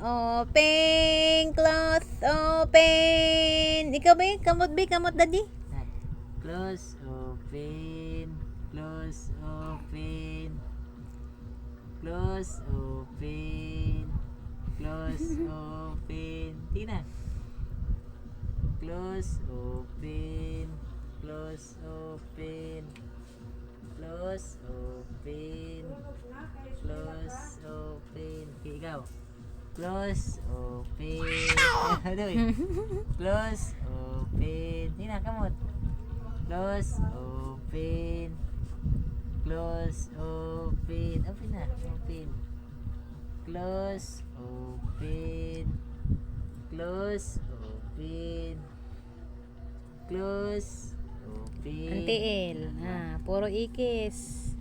Open, close, open. Ikaw ba yun? Kamot daddy? Close, open. Close, open. Close, open. Close, open. Tingnan. Close, open. Close, open. Close, open. Close, open. Okay, ikaw. Close, open. Ano eh? Close, open. Tingnan, kamot. Close, open. Close, open. Open na. Open. Close, open. Close, open. Close, open. Antiil. Puro ikis.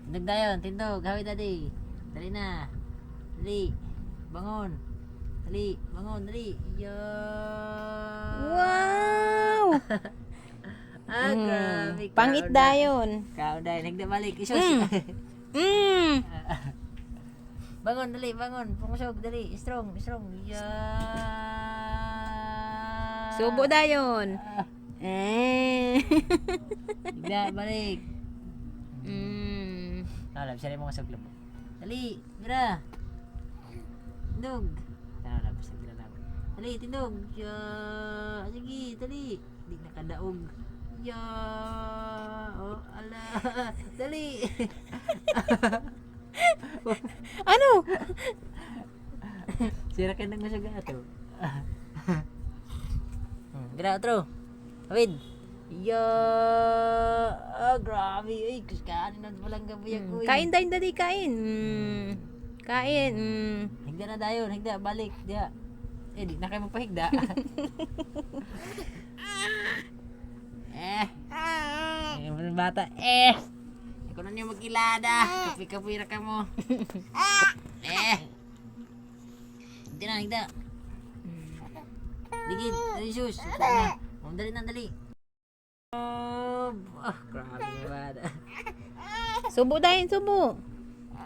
Tindog dayon, tindog. Hawi daddy. Dali na. Dali. Bangon. Dali. Bangon, dali. Wow! Grabe. Pangit dayon. Kaon dayon. Nagda balik. Isos. Bangon, dali. Bangon. Pumusog, dali. Strong. Subo dayon. Nagda balik. Alam, siya rin mga saglap. Dali, mira. Tindog. Alam, basta ginalaw. Dali, tindog. Sige, dali. Di nakadaog. Oh, ala. Dali. Ano? Sira ka nang masya gato. Gira, otro. Hawid. Grabe. Ay, kaskanin na walang gabuyag ko. Kain dayon daddy, kain. Kain. Higda na dayon, higda, balik. Diya. Di na kayo magpahigda. Yung bata. Ikaw na niyo magkilada. Kapi-kapira ka mo. Higda na, higda. Ligid, dali sus. Dali na, dali. Grabe na bata. Subo dayon, subo.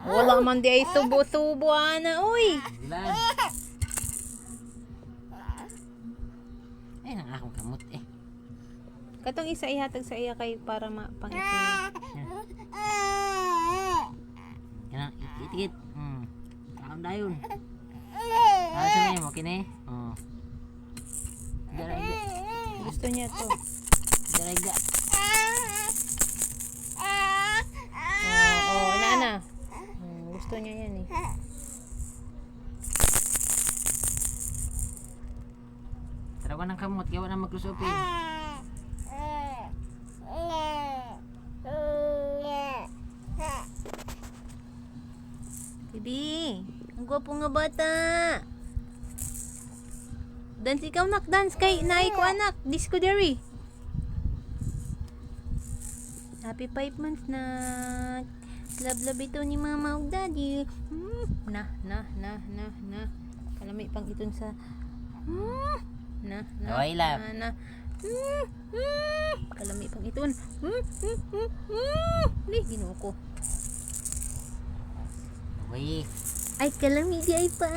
Wala man di ay subo-subo ana, uy. Dilan. Ay, nang akong kamot eh. Katong isa ihatag sa iya kay para mapangit. Yan, itikit. Kaon dayon. Sa niya mo kini. Gusto niya to. Daraga. Nana. Gusto niya yan eh. Tarawan ng kamot, gawa na maglusupin. Bibi, ang gwapo nga bata. Dance ikaw nak, dance kay naay ko anak, disco dairy. Happy 5 months na. Love ito ni mama ug daddy. Na. Kalami pang iton sa. Na. Away love. Na. Kalami pang iton. Ni ginuo ko. Uy. Ay kalami di ay pa.